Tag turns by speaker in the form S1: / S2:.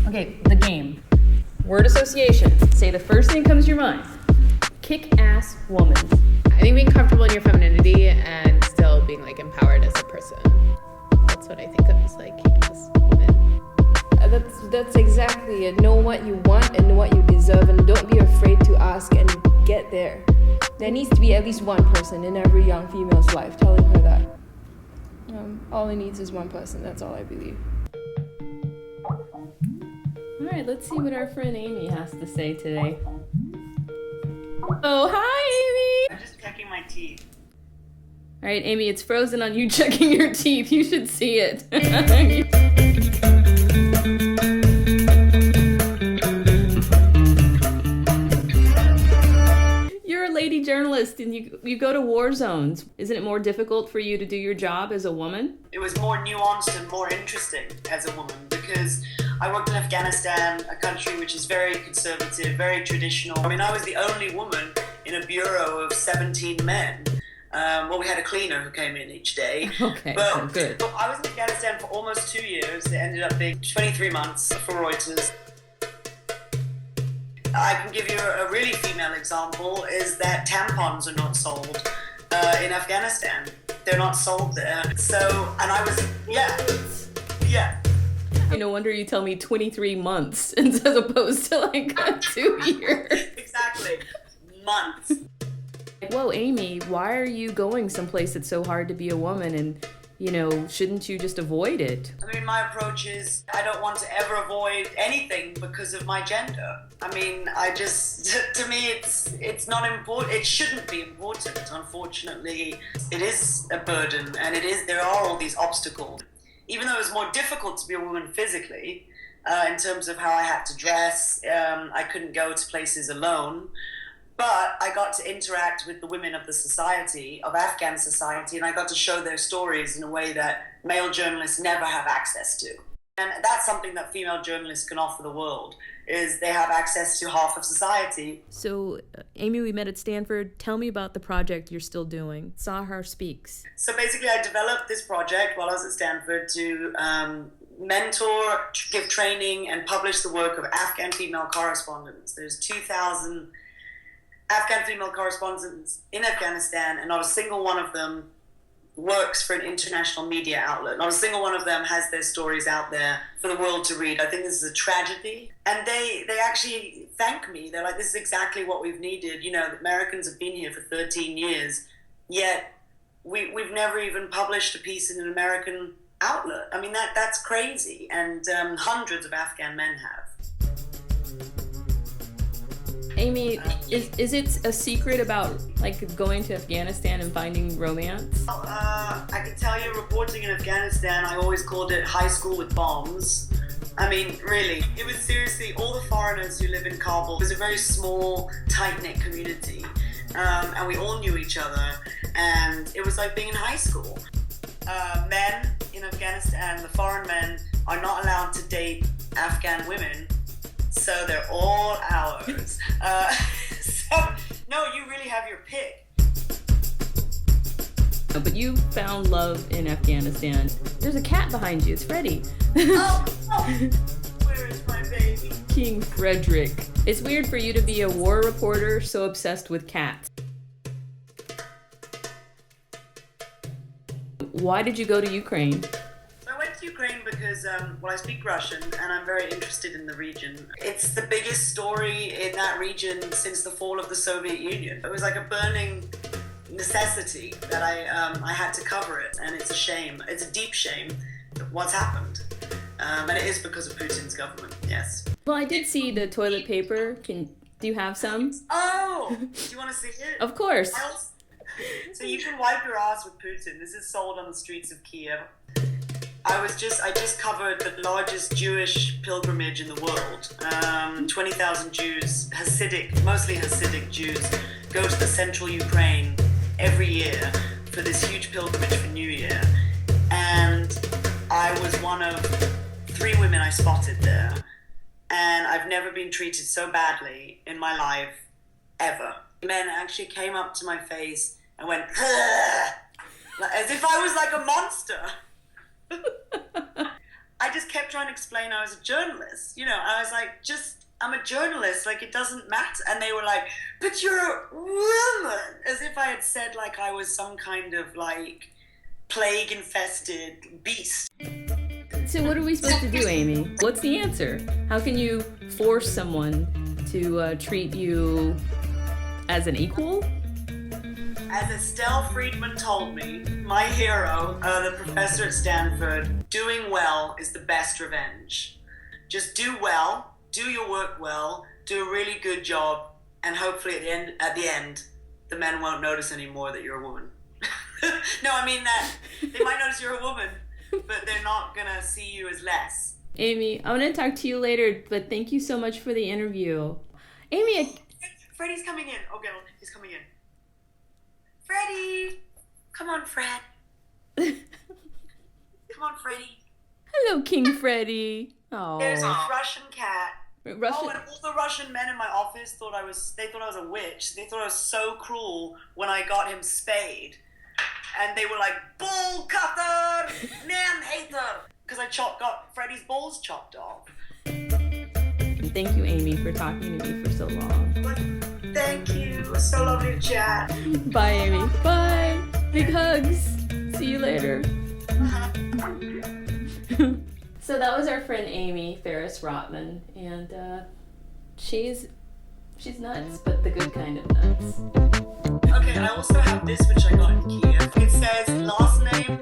S1: Okay, the game. Word association. Say the first thing that comes to your mind. Kick-ass woman.
S2: I think being comfortable in your femininity and still being like empowered as a person. That's what I think of as like kick-ass woman.
S3: That's exactly it. Know what you want and know what you deserve, and don't be afraid to ask and get there. There needs to be at least one person in every young female's life telling her that. All it needs is one person. That's all I believe.
S1: All right, let's see what our friend Amie has to say today. Oh, hi, Amie!
S4: I'm just checking my teeth.
S1: All right, Amie, it's frozen on you checking your teeth. You should see it. You're a lady journalist and you go to war zones. Isn't it more difficult for you to do your job as a woman?
S4: It was more nuanced and more interesting as a woman because I worked in Afghanistan, a country which is very conservative, very traditional. I mean, I was the only woman in a bureau of 17 men. Well, we had a cleaner who came in each day.
S1: Okay,
S4: but,
S1: good.
S4: But I was in Afghanistan for almost 2 years. It ended up being 23 months for Reuters. I can give you a really female example, is that tampons are not sold in Afghanistan. They're not sold there. So, and I was, yeah.
S1: No wonder you tell me 23 months as opposed to like 2 years.
S4: Exactly. Months.
S1: Whoa, Amie, why are you going someplace that's so hard to be a woman and, shouldn't you just avoid it?
S4: I mean, my approach is I don't want to ever avoid anything because of my gender. I mean, to me, it's not important. It shouldn't be important. Unfortunately, it is a burden and there are all these obstacles. Even though it was more difficult to be a woman physically, in terms of how I had to dress, I couldn't go to places alone. But I got to interact with the women of the society, of Afghan society, and I got to show their stories in a way that male journalists never have access to. And that's something that female journalists can offer the world, is they have access to half of society.
S1: So, Amie, we met at Stanford. Tell me about the project you're still doing, Sahar Speaks.
S4: So basically, I developed this project while I was at Stanford to mentor, give training, and publish the work of Afghan female correspondents. There's 2,000 Afghan female correspondents in Afghanistan, and not a single one of them works for an international media outlet. Not a single one of them has their stories out there for the world to read. I think this is a tragedy. And they actually thank me. They're like, this is exactly what we've needed. The Americans have been here for 13 years, yet we've never even published a piece in an American outlet. I mean, that's crazy. And hundreds of Afghan men have.
S1: Amie, is it a secret about going to Afghanistan and finding romance?
S4: I can tell you, reporting in Afghanistan, I always called it high school with bombs. I mean, really, it was seriously all the foreigners who live in Kabul. It was a very small, tight-knit community, and we all knew each other, and it was like being in high school. Men in Afghanistan, the foreign men, are not allowed to date Afghan women. So they're all ours. No, you really have your pick.
S1: But you found love in Afghanistan. There's a cat behind you. It's Freddie.
S4: Oh, where is my baby?
S1: King Frederick. It's weird for you to be a war reporter so obsessed with cats. Why did you go to Ukraine?
S4: I went to Ukraine because, I speak Russian and I'm very interested in the region. It's the biggest story in that region since the fall of the Soviet Union. It was like a burning necessity that I had to cover it, and it's a shame. It's a deep shame what's happened. And it is because of Putin's government, yes.
S1: Well, I did see the toilet paper. Do you have some?
S4: Oh! Do you want to see it?
S1: Of course.
S4: So you can wipe your ass with Putin. This is sold on the streets of Kiev. I just covered the largest Jewish pilgrimage in the world. 20,000 Jews, mostly Hasidic Jews, go to the central Ukraine every year for this huge pilgrimage for New Year. And I was one of 3 women I spotted there. And I've never been treated so badly in my life, ever. Men actually came up to my face and went, as if I was like a monster. I just kept kept trying to explain I was a journalist. I was like, I'm a journalist, like it doesn't matter. And they were like, but you're a woman, as if I had said like I was some kind of like plague infested beast.
S1: So what are we supposed to do, Amie? What's the answer? How can you force someone to treat you as an equal?
S4: As Estelle Friedman told me, my hero, the professor at Stanford, doing well is the best revenge. Just do well, do your work well, do a really good job, and hopefully at the end, the men won't notice anymore that you're a woman. No, I mean that they might notice you're a woman, but they're not gonna see you as less.
S1: Amie, I'm gonna talk to you later, but thank you so much for the interview. Amie,
S4: Freddie's coming in. Okay, he's coming in. Freddie! Come on, Fred. Come on, Freddie.
S1: hello, King Freddie. Oh,
S4: There's a Russian cat.
S1: Russian.
S4: Oh, and all the Russian men in my office thought I was a witch. They thought I was so cruel when I got him spayed. And they were like, bull cutter, man hater. Because I got Freddie's balls chopped off.
S1: Thank you, Amie, for talking to me for so long.
S4: But thank you. It was so lovely to chat.
S1: Bye, Amie. Bye. Big hugs. See you later. So that was our friend Amie Ferris-Rotman, and she's nuts, but the good kind of nuts.
S4: Okay, I also have this which I got in Kiev. It says last name